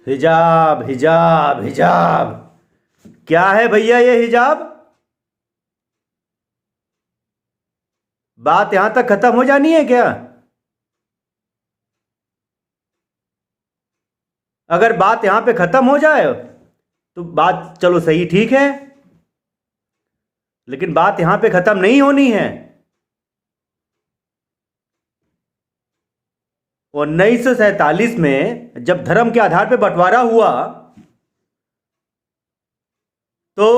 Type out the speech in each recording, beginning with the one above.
हिजाब हिजाब हिजाब। क्या है भैया ये हिजाब? बात यहां तक खत्म हो जानी है क्या? अगर बात यहां पे खत्म हो जाए तो बात चलो सही ठीक है, लेकिन बात यहां पे खत्म नहीं होनी है। 1947 में जब धर्म के आधार पर बंटवारा हुआ तो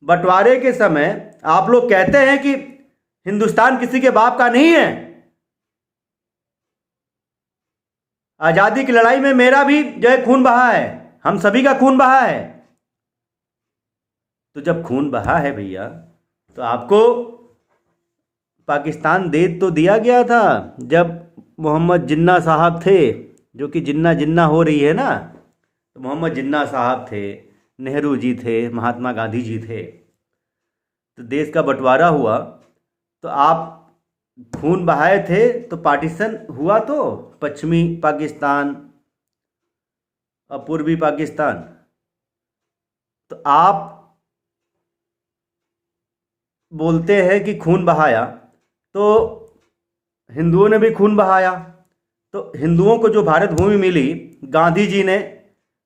बंटवारे के समय आप लोग कहते हैं कि हिंदुस्तान किसी के बाप का नहीं है। आजादी की लड़ाई में मेरा भी जो है खून बहा है, हम सभी का खून बहा है। तो जब खून बहा है भैया तो आपको पाकिस्तान दे तो दिया गया था। जब मोहम्मद जिन्ना साहब थे, जो कि जिन्ना जिन्ना हो रही है ना, तो मोहम्मद जिन्ना साहब थे, नेहरू जी थे, महात्मा गांधी जी थे, तो देश का बंटवारा हुआ तो आप खून बहाए थे। तो पार्टीशन हुआ तो पश्चिमी पाकिस्तान और पूर्वी पाकिस्तान, तो आप बोलते हैं कि खून बहाया, तो हिंदुओं ने भी खून बहाया। तो हिंदुओं को जो भारत भूमि मिली, गांधी जी ने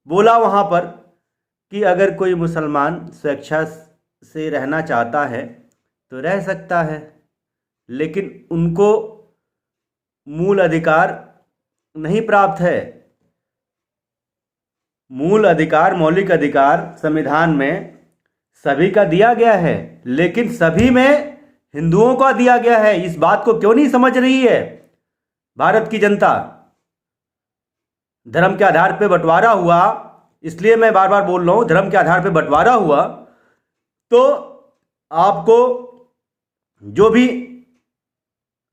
बोला वहाँ पर कि अगर कोई मुसलमान स्वेच्छा से रहना चाहता है तो रह सकता है, लेकिन उनको मूल अधिकार नहीं प्राप्त है। मूल अधिकार, मौलिक अधिकार संविधान में सभी का दिया गया है, लेकिन सभी में हिंदुओं का दिया गया है। इस बात को क्यों नहीं समझ रही है भारत की जनता? धर्म के आधार पर बंटवारा हुआ, इसलिए मैं बार बार बोल रहा हूं, धर्म के आधार पर बंटवारा हुआ तो आपको जो भी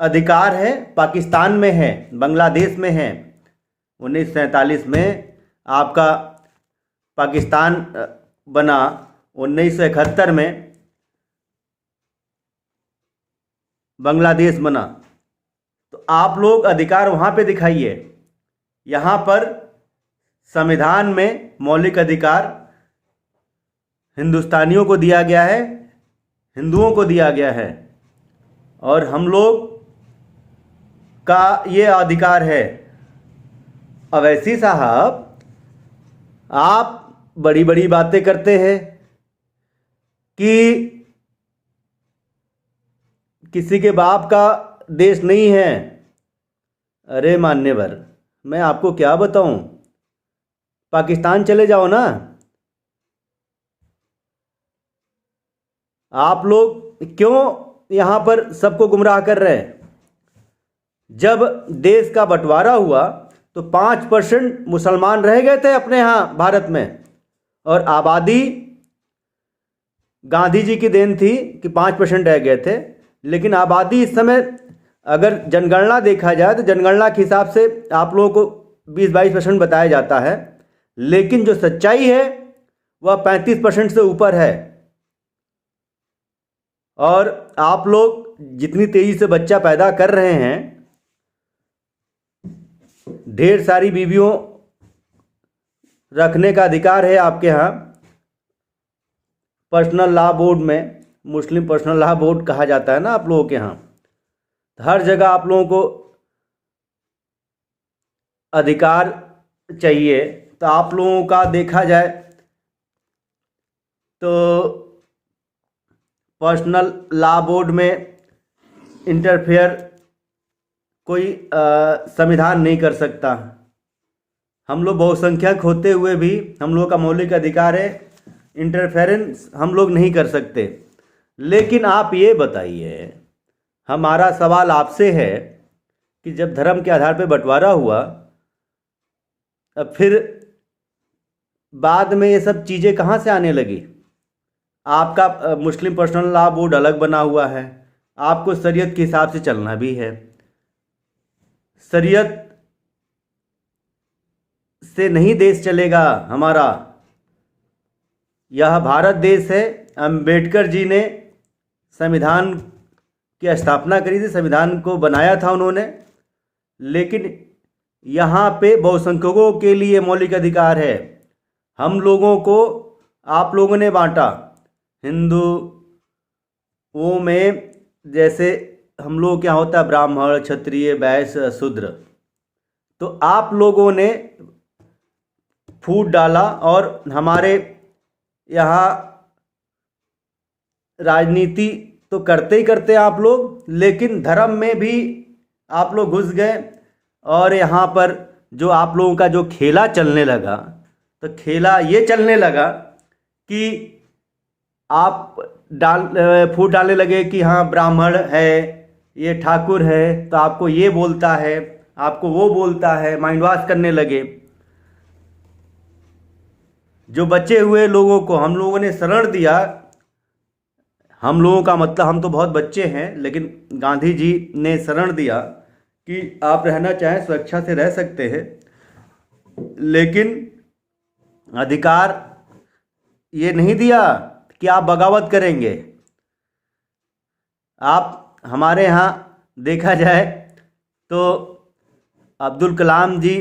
अधिकार है पाकिस्तान में है, बांग्लादेश में है। 1947 में आपका पाकिस्तान बना, 1971 में बांग्लादेश बना, तो आप लोग अधिकार वहाँ पे दिखाइए। यहाँ पर संविधान में मौलिक अधिकार हिंदुस्तानियों को दिया गया है, हिंदुओं को दिया गया है, और हम लोग का ये अधिकार है। अवैसी साहब, आप बड़ी बड़ी बातें करते हैं कि किसी के बाप का देश नहीं है। अरे मान्यवर, मैं आपको क्या बताऊं, पाकिस्तान चले जाओ ना। आप लोग क्यों यहाँ पर सबको गुमराह कर रहे हैं? जब देश का बंटवारा हुआ तो 5% मुसलमान रह गए थे अपने यहाँ भारत में, और आबादी गांधी जी की देन थी कि 5% रह गए थे। लेकिन आबादी इस समय अगर जनगणना देखा जाए तो जनगणना के हिसाब से आप लोगों को 20-22% बताया जाता है, लेकिन जो सच्चाई है वह 35% से ऊपर है। और आप लोग जितनी तेजी से बच्चा पैदा कर रहे हैं, ढेर सारी बीवियों रखने का अधिकार है आपके यहाँ। पर्सनल लॉ बोर्ड में, मुस्लिम पर्सनल लॉ बोर्ड कहा जाता है ना आप लोगों के यहाँ, हर जगह आप लोगों को अधिकार चाहिए। तो आप लोगों का देखा जाए तो पर्सनल लॉ बोर्ड में इंटरफेयर कोई संविधान नहीं कर सकता। हम लोग बहुसंख्यक होते हुए भी हम लोग का मौलिक अधिकार है, इंटरफेरेंस हम लोग नहीं कर सकते। लेकिन आप ये बताइए, हमारा सवाल आपसे है कि जब धर्म के आधार पर बंटवारा हुआ, अब फिर बाद में ये सब चीज़ें कहाँ से आने लगी? आपका मुस्लिम पर्सनल लॉ बोर्ड अलग बना हुआ है, आपको शरीयत के हिसाब से चलना भी है। शरीयत से नहीं देश चलेगा हमारा। यह भारत देश है। अंबेडकर जी ने संविधान की स्थापना करी थी, संविधान को बनाया था उन्होंने, लेकिन यहाँ पे बहुसंख्यकों के लिए मौलिक अधिकार है। हम लोगों को आप लोगों ने बांटा हिंदुओं में, जैसे हम लोग क्या होता है ब्राह्मण, क्षत्रिय, वैश्य, शूद्र, तो आप लोगों ने फूट डाला और हमारे यहाँ राजनीति तो करते ही करते आप लोग, लेकिन धर्म में भी आप लोग घुस गए। और यहाँ पर जो आप लोगों का जो खेला चलने लगा, तो खेला ये चलने लगा कि आप फूट डालने लगे कि हाँ ब्राह्मण है, ये ठाकुर है, तो आपको ये बोलता है, आपको वो बोलता है, माइंड वॉश करने लगे। जो बचे हुए लोगों को हम लोगों ने शरण दिया। हम लोगों का मतलब हम तो बहुत बच्चे हैं, लेकिन गांधी जी ने शरण दिया कि आप रहना चाहें स्वेच्छा से रह सकते हैं, लेकिन अधिकार ये नहीं दिया कि आप बगावत करेंगे। आप हमारे यहाँ देखा जाए तो अब्दुल कलाम जी,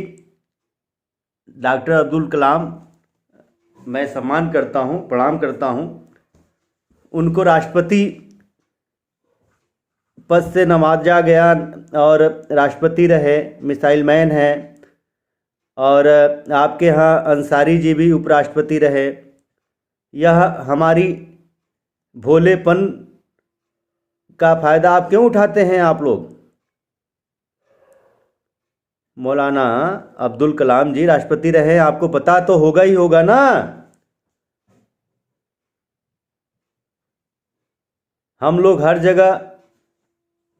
डॉक्टर अब्दुल कलाम, मैं सम्मान करता हूँ, प्रणाम करता हूँ, उनको राष्ट्रपति पद से नवाजा गया और राष्ट्रपति रहे, मिसाइल मैन है। और आपके यहाँ अंसारी जी भी उपराष्ट्रपति रहे। यह हमारी भोलेपन का फ़ायदा आप क्यों उठाते हैं आप लोग? मौलाना अब्दुल कलाम जी राष्ट्रपति रहे, आपको पता तो होगा ही होगा ना। हम लोग हर जगह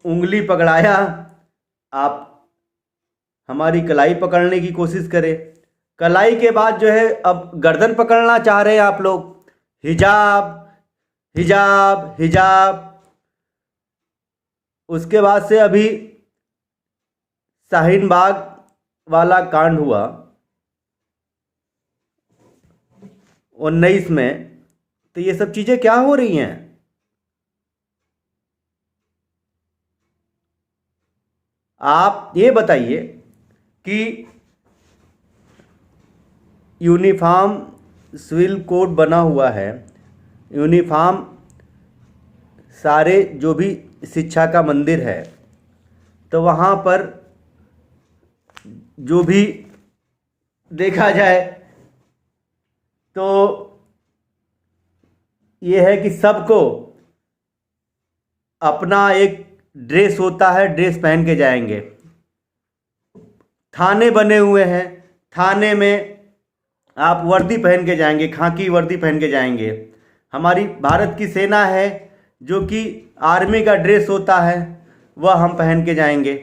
उंगली पकड़ाया, आप हमारी कलाई पकड़ने की कोशिश करें। कलाई के बाद जो है अब गर्दन पकड़ना चाह रहे हैं आप लोग। हिजाब हिजाब हिजाब। उसके बाद से अभी शाहीन बाग वाला कांड हुआ 19 में, तो ये सब चीज़ें क्या हो रही हैं? आप ये बताइए कि यूनिफॉर्म सिविल कोड बना हुआ है, यूनिफॉर्म सारे जो भी शिक्षा का मंदिर है, तो वहाँ पर जो भी देखा जाए तो ये है कि सबको अपना एक ड्रेस होता है, ड्रेस पहन के जाएंगे। थाने बने हुए हैं, थाने में आप वर्दी पहन के जाएंगे, खाकी वर्दी पहन के जाएंगे। हमारी भारत की सेना है जो कि आर्मी का ड्रेस होता है, वह हम पहन के जाएंगे।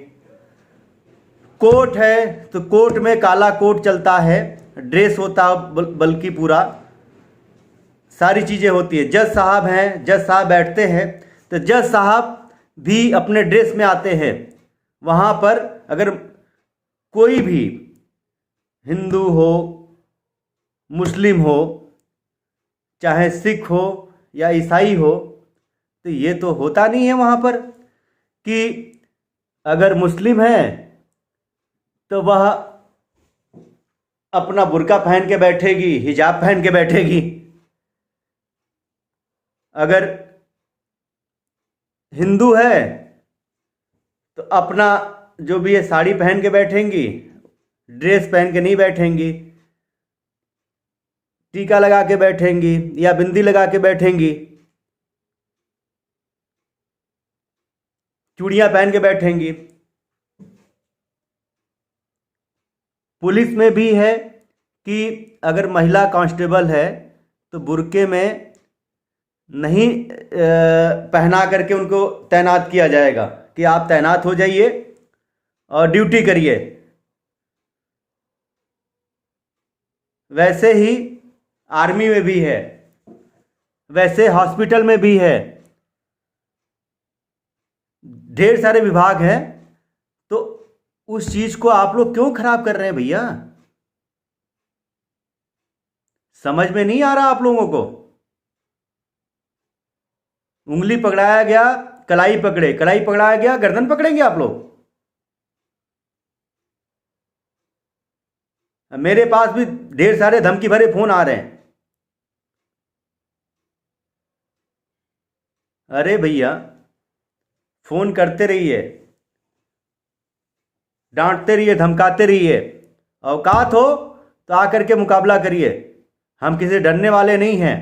कोट है तो कोट में काला कोट चलता है, ड्रेस होता है बल्कि पूरा सारी चीज़ें होती है। जज साहब हैं, जज साहब बैठते हैं, तो जज साहब भी अपने ड्रेस में आते हैं। वहाँ पर अगर कोई भी हिंदू हो, मुस्लिम हो, चाहे सिख हो या ईसाई हो, तो ये तो होता नहीं है वहाँ पर कि अगर मुस्लिम है तो वह अपना बुर्का पहन के बैठेगी, हिजाब पहन के बैठेगी। अगर हिंदू है तो अपना जो भी है साड़ी पहन के बैठेंगी, ड्रेस पहन के नहीं बैठेंगी, टीका लगा के बैठेंगी या बिंदी लगा के बैठेंगी, चूड़ियाँ पहन के बैठेंगी। पुलिस में भी है कि अगर महिला कांस्टेबल है तो बुर्के में नहीं पहना करके उनको तैनात किया जाएगा कि आप तैनात हो जाइए और ड्यूटी करिए। वैसे ही आर्मी में भी है, वैसे हॉस्पिटल में भी है, ढेर सारे विभाग हैं। तो उस चीज़ को आप लोग क्यों खराब कर रहे हैं भैया? समझ में नहीं आ रहा आप लोगों को? उंगली पकड़ाया गया, कलाई पकड़े, कलाई पकड़ाया गया, गर्दन पकड़ेंगे आप लोग? मेरे पास भी ढेर सारे धमकी भरे फोन आ रहे हैं। अरे भैया, फोन करते रहिए, डांटते रहिए, धमकाते रहिए। औकात हो तो आकर के मुकाबला करिए। हम किसी से डरने वाले नहीं हैं,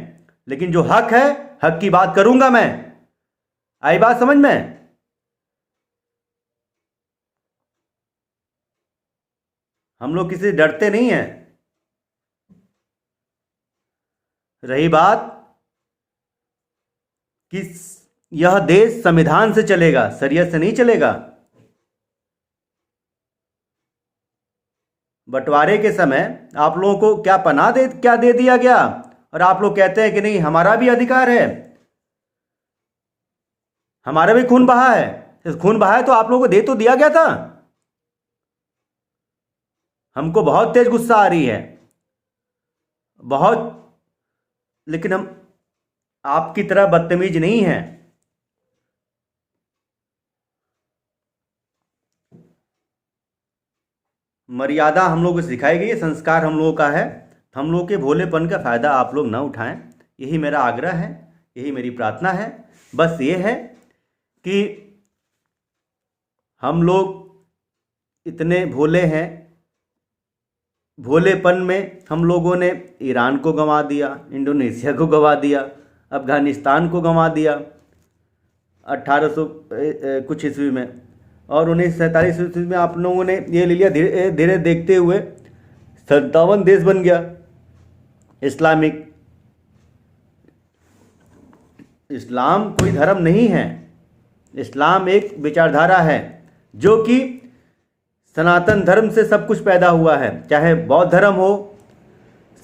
लेकिन जो हक है, हक की बात करूंगा मैं। आई बात समझ में? हम लोग किसी से डरते नहीं हैं। रही बात कि यह देश संविधान से चलेगा, शरीयत से नहीं चलेगा। बंटवारे के समय आप लोगों को क्या दे दिया गया, और आप लोग कहते हैं कि नहीं, हमारा भी अधिकार है, हमारा भी खून बहा है। इस खून बहा है तो आप लोगों को दे तो दिया गया था। हमको बहुत तेज गुस्सा आ रही है, बहुत, लेकिन हम आपकी तरह बदतमीज नहीं हैं। मर्यादा हम लोगों को सिखाई गई है, संस्कार हम लोगों का है। हम लोगों के भोलेपन का फ़ायदा आप लोग ना उठाएं, यही मेरा आग्रह है, यही मेरी प्रार्थना है। बस ये है कि हम लोग इतने भोले हैं, भोलेपन में हम लोगों ने ईरान को गंवा दिया, इंडोनेशिया को गंवा दिया, अफ़गानिस्तान को गंवा दिया 1800 कुछ ईस्वी में, और 1947 ईस्वी में आप लोगों ने ये ले लिया। धीरे धीरे देखते हुए 57 देश बन गया इस्लामिक। इस्लाम कोई धर्म नहीं है, इस्लाम एक विचारधारा है जो कि सनातन धर्म से सब कुछ पैदा हुआ है। चाहे बौद्ध धर्म हो,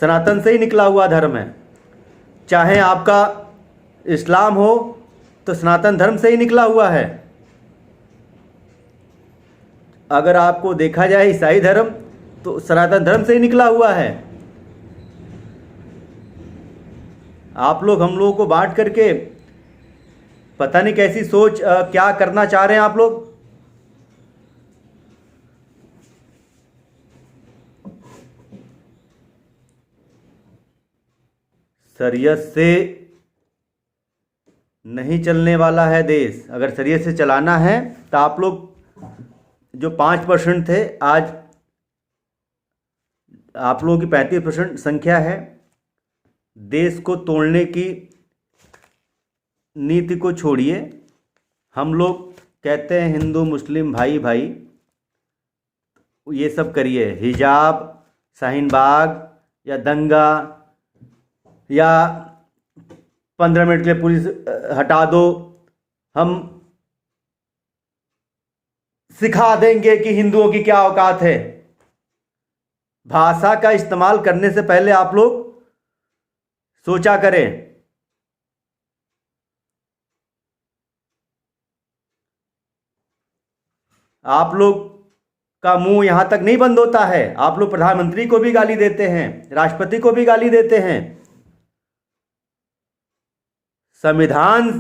सनातन से ही निकला हुआ धर्म है। चाहे आपका इस्लाम हो तो सनातन धर्म से ही निकला हुआ है। अगर आपको देखा जाए ईसाई धर्म तो सनातन धर्म से ही निकला हुआ है। आप लोग हम लोगों को बांट करके पता नहीं कैसी सोच क्या करना चाह रहे हैं आप लोग। शरीयत से नहीं चलने वाला है देश। अगर शरीयत से चलाना है तो आप लोग जो 5% थे, आज आप लोगों की 35% संख्या है। देश को तोड़ने की नीति को छोड़िए। हम लोग कहते हैं हिंदू मुस्लिम भाई भाई, ये सब करिए। हिजाब, शाहीन बाग या दंगा या 15 मिनट के लिए पुलिस हटा दो, हम सिखा देंगे कि हिंदुओं की क्या औकात है। भाषा का इस्तेमाल करने से पहले आप लोग सोचा करें। आप लोग का मुंह यहां तक नहीं बंद होता है। आप लोग प्रधानमंत्री को भी गाली देते हैं, राष्ट्रपति को भी गाली देते हैं। संविधान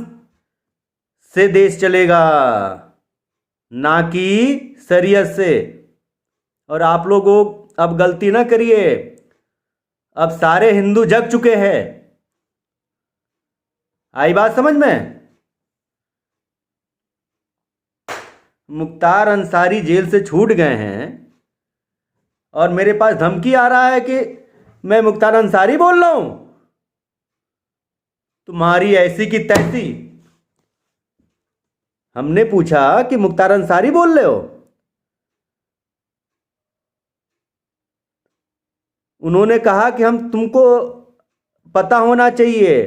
से देश चलेगा, ना कि शरीयत से। और आप लोगों अब गलती ना करिए, अब सारे हिंदू जग चुके हैं। आई बात समझ में? मुख्तार अंसारी जेल से छूट गए हैं और मेरे पास धमकी आ रहा है कि मैं मुख्तार अंसारी बोल रहा हूं। तुम्हारी ऐसी की तैसी। हमने पूछा कि मुख्तार अंसारी बोल रहे हो? उन्होंने कहा कि हम तुमको पता होना चाहिए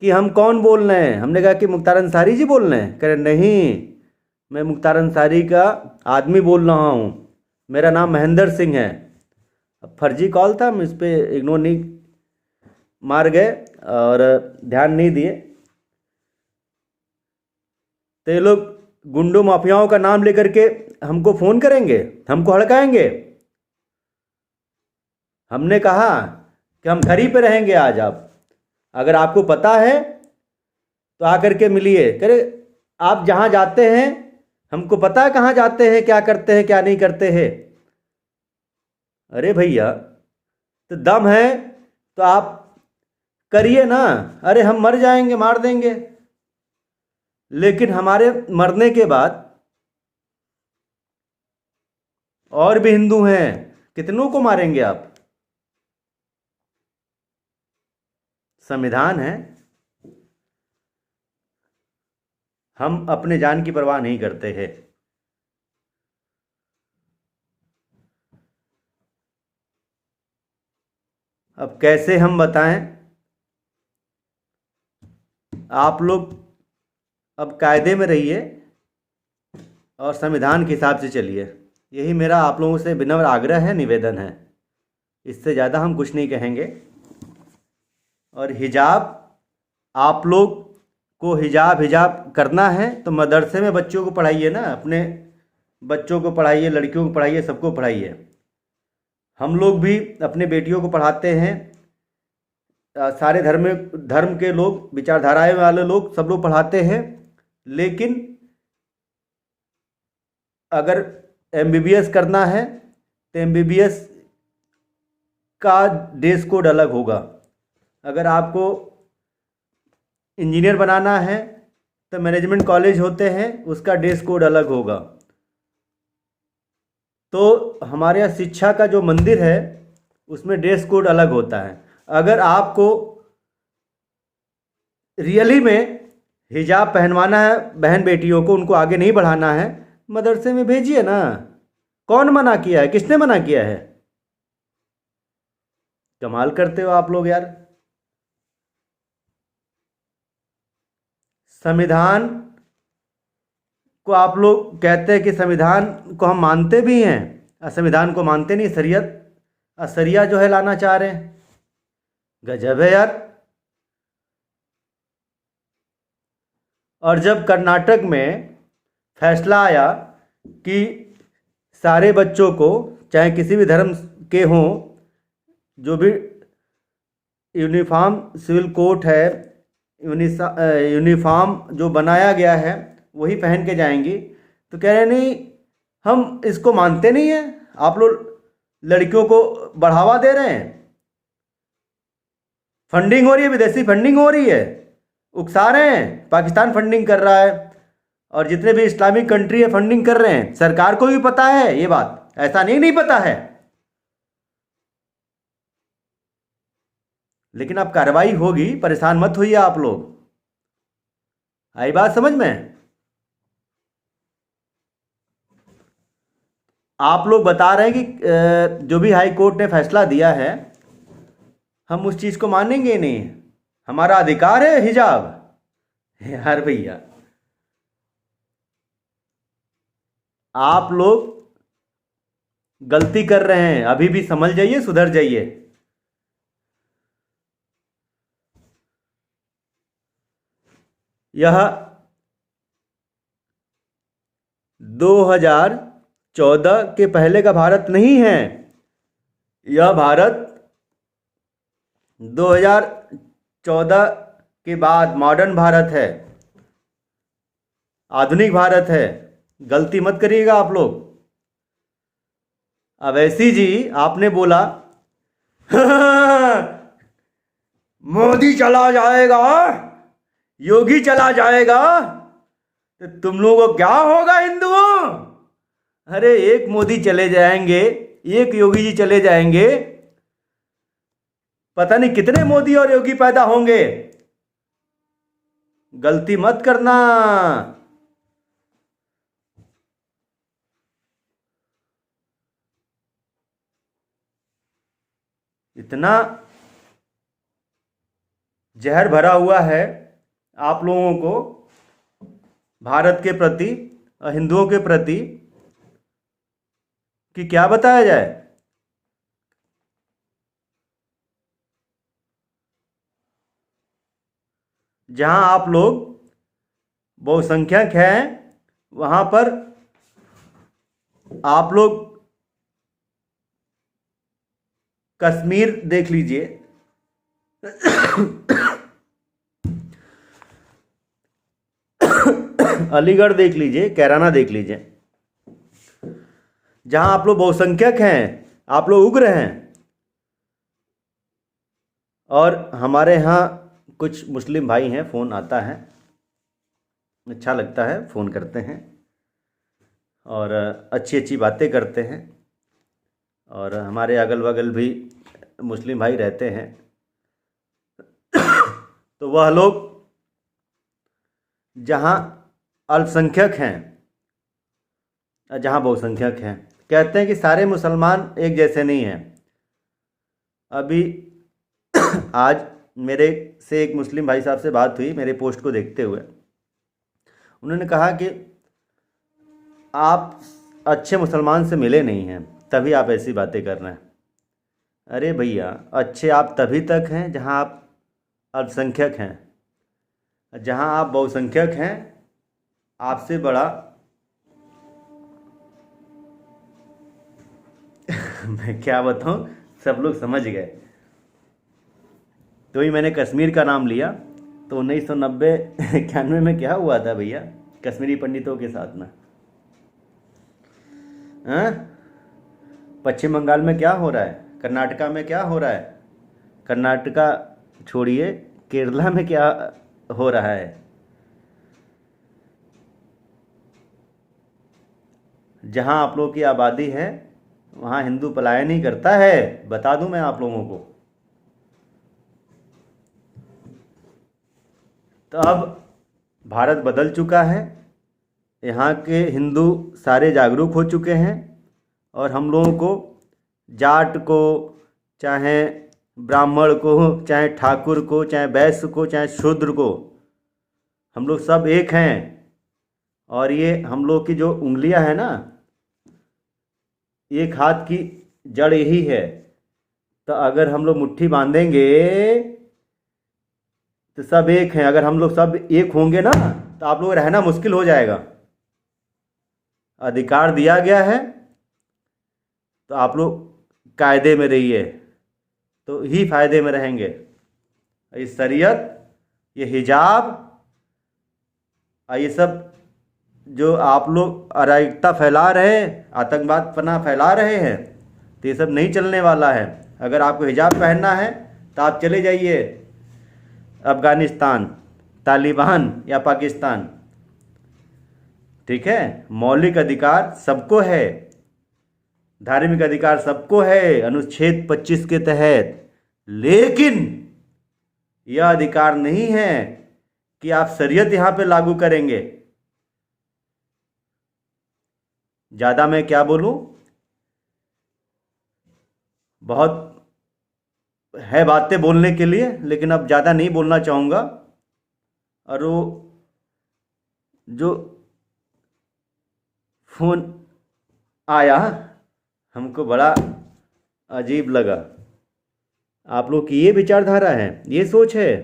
कि हम कौन बोल रहे हैं। हमने कहा कि मुख्तार अंसारी जी बोल रहे हैं। कह रहे नहीं, मैं मुख्तार अंसारी का आदमी बोल रहा हूँ, मेरा नाम महेंद्र सिंह है। अब फर्जी कॉल था, हम इस पर इग्नोर नहीं मार गए और ध्यान नहीं दिए। तो ये लोग गुंडों माफियाओं का नाम लेकर के हमको फ़ोन करेंगे, हमको हड़काएंगे। हमने कहा कि हम घर ही पे रहेंगे आज। आप अगर आपको पता है तो आकर के मिलिए। करे आप जहाँ जाते हैं हमको पता है, कहाँ जाते हैं, क्या करते हैं, क्या नहीं करते हैं। अरे भैया, तो दम है तो आप करिए ना। अरे हम मर जाएंगे, मार देंगे, लेकिन हमारे मरने के बाद और भी हिंदू हैं, कितनों को मारेंगे आप? संविधान है, हम अपने जान की परवाह नहीं करते हैं। अब कैसे हम बताएं? आप लोग अब कायदे में रहिए और संविधान के हिसाब से चलिए। यही मेरा आप लोगों से विनम्र आग्रह है, निवेदन है। इससे ज़्यादा हम कुछ नहीं कहेंगे। और हिजाब, आप लोग को हिजाब हिजाब करना है तो मदरसे में बच्चों को पढ़ाइए ना, अपने बच्चों को पढ़ाइए, लड़कियों को पढ़ाइए, सबको पढ़ाइए। हम लोग भी अपने बेटियों को पढ़ाते हैं। सारे धर्म के लोग, विचारधाराएं वाले लोग, सब लोग पढ़ाते हैं। लेकिन अगर एमबीबीएस करना है तो एमबीबीएस का ड्रेस कोड अलग होगा। अगर आपको इंजीनियर बनाना है तो मैनेजमेंट कॉलेज होते हैं, उसका ड्रेस कोड अलग होगा। तो हमारे यहाँ शिक्षा का जो मंदिर है उसमें ड्रेस कोड अलग होता है। अगर आपको रियली में हिजाब पहनवाना है बहन बेटियों को, उनको आगे नहीं बढ़ाना है, मदरसे में भेजिए ना। कौन मना किया है? किसने मना किया है? कमाल करते हो आप लोग यार। संविधान को आप लोग कहते हैं कि संविधान को हम मानते भी हैं, और संविधान को मानते नहीं, शरीयत और शरिया जो है लाना चाह रहे हैं। गजब है यार। और जब कर्नाटक में फैसला आया कि सारे बच्चों को, चाहे किसी भी धर्म के हों, जो भी यूनिफॉर्म सिविल कोड है, यूनिफॉर्म जो बनाया गया है वही पहन के जाएंगी, तो कह रहे नहीं हम इसको मानते नहीं हैं, आप लोग लड़कियों को बढ़ावा दे रहे हैं, फंडिंग हो रही है, विदेशी फंडिंग हो रही है, उकसा रहे हैं, पाकिस्तान फंडिंग कर रहा है और जितने भी इस्लामिक कंट्री है फंडिंग कर रहे हैं। सरकार को भी पता है ये बात, ऐसा नहीं पता है, लेकिन अब कार्रवाई होगी, परेशान मत होइए आप लोग। आई बात समझ में? आप लोग बता रहे हैं कि जो भी हाई कोर्ट ने फैसला दिया है हम उस चीज़ को मानेंगे नहीं, हमारा अधिकार है हिजाब। यार भैया, आप लोग गलती कर रहे हैं, अभी भी समझ जाइए, सुधर जाइए। यह 2014 के पहले का भारत नहीं है, यह भारत 2014 के बाद मॉडर्न भारत है, आधुनिक भारत है। गलती मत करिएगा आप लोग। अवैसी जी, आपने बोला मोदी चला जाएगा, योगी चला जाएगा, तो तुम लोगों को क्या होगा हिंदुओं? अरे एक मोदी चले जाएंगे, एक योगी जी चले जाएंगे, पता नहीं कितने मोदी और योगी पैदा होंगे। गलती मत करना। इतना जहर भरा हुआ है आप लोगों को भारत के प्रति, हिंदुओं के प्रति, कि क्या बताया जाए। जहां आप लोग बहुसंख्यक हैं वहां पर आप लोग कश्मीर देख लीजिए, अलीगढ़ देख लीजिए, कैराना देख लीजिए, जहां आप लोग बहुसंख्यक हैं आप लोग उग्र हैं। और हमारे यहाँ कुछ मुस्लिम भाई हैं, फ़ोन आता है, अच्छा लगता है, फ़ोन करते हैं और अच्छी अच्छी बातें करते हैं। और हमारे अगल बगल भी मुस्लिम भाई रहते हैं, तो वह लोग जहाँ अल्पसंख्यक हैं, जहाँ बहुसंख्यक हैं, कहते हैं कि सारे मुसलमान एक जैसे नहीं हैं। अभी आज मेरे से एक मुस्लिम भाई साहब से बात हुई मेरे पोस्ट को देखते हुए। उन्होंने कहा कि आप अच्छे मुसलमान से मिले नहीं हैं, तभी आप ऐसी बातें कर रहे हैं। अरे भैया, अच्छे आप तभी तक हैं जहाँ आप अल्पसंख्यक हैं। जहाँ आप बहुसंख्यक हैं, आपसे बड़ा मैं क्या बताऊँ, सब लोग समझ गए। तो ही मैंने कश्मीर का नाम लिया, तो 1990-91 में क्या हुआ था भैया कश्मीरी पंडितों के साथ में, हाँ? पश्चिम बंगाल में क्या हो रहा है, कर्नाटका में क्या हो रहा है, कर्नाटका छोड़िए, केरला में क्या हो रहा है। जहाँ आप लोगों की आबादी है वहाँ हिंदू पलायन ही करता है, बता दूं मैं आप लोगों को। तो अब भारत बदल चुका है, यहाँ के हिंदू सारे जागरूक हो चुके हैं और हम लोगों को, जाट को, चाहे ब्राह्मण को, चाहे ठाकुर को, चाहे वैश्य को, चाहे शूद्र को, हम लोग सब एक हैं। और ये हम लोग की जो उंगलियां हैं ना, एक हाथ की जड़ यही है। तो अगर हम लोग मुट्ठी बांधेंगे तो सब एक हैं। अगर हम लोग सब एक होंगे ना, तो आप लोग रहना मुश्किल हो जाएगा। अधिकार दिया गया है तो आप लोग कायदे में रहिए, तो ही फायदे में रहेंगे। ये शरीयत, ये हिजाब, ये सब जो आप लोग अराजकता फैला रहे हैं, आतंकवाद पना फैला रहे हैं, तो ये सब नहीं चलने वाला है। अगर आपको हिजाब पहनना है तो आप चले जाइए अफ़गानिस्तान, तालिबान या पाकिस्तान, ठीक है। मौलिक अधिकार सबको है, धार्मिक अधिकार सबको है अनुच्छेद 25 के तहत, लेकिन यह अधिकार नहीं है कि आप शरीयत यहाँ पे लागू करेंगे। ज़्यादा मैं क्या बोलूँ, बहुत है बातें बोलने के लिए, लेकिन अब ज़्यादा नहीं बोलना चाहूँगा। और वो जो फ़ोन आया हमको बड़ा अजीब लगा। आप लोग की ये विचारधारा है, ये सोच है।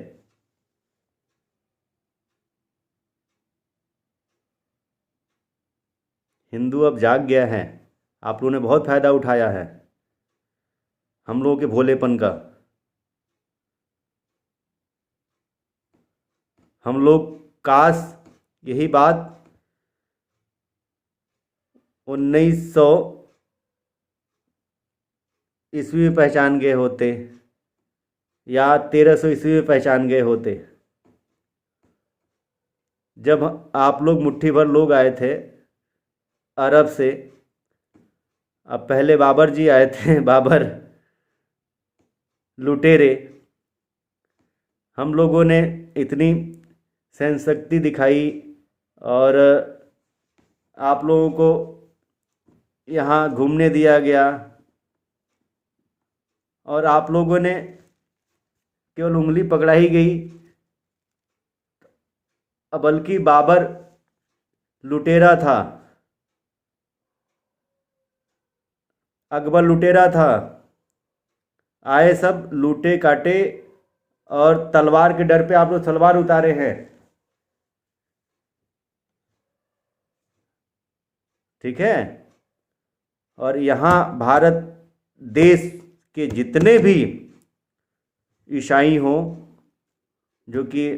हिंदू अब जाग गया है, आप लोगों ने बहुत फ़ायदा उठाया है हम लोगों के भोलेपन का। हम लोग काश यही बात 1900 ईस्वी में पहचान गए होते, या 1300 ईस्वी में पहचान गए होते, जब आप लोग मुट्ठी भर लोग आए थे अरब से। अब पहले बाबर जी आए थे, बाबर लुटेरे। हम लोगों ने इतनी सहन शक्ति दिखाई और आप लोगों को यहाँ घूमने दिया गया, और आप लोगों ने केवल उंगली पकड़ा ही गई। बल्कि बाबर लुटेरा था, अकबर लुटेरा था। आए सब लूटे काटे, और तलवार के डर पे आप लोग तलवार उतारे हैं, ठीक है। और यहाँ भारत देश के जितने भी ईसाई हों, जो कि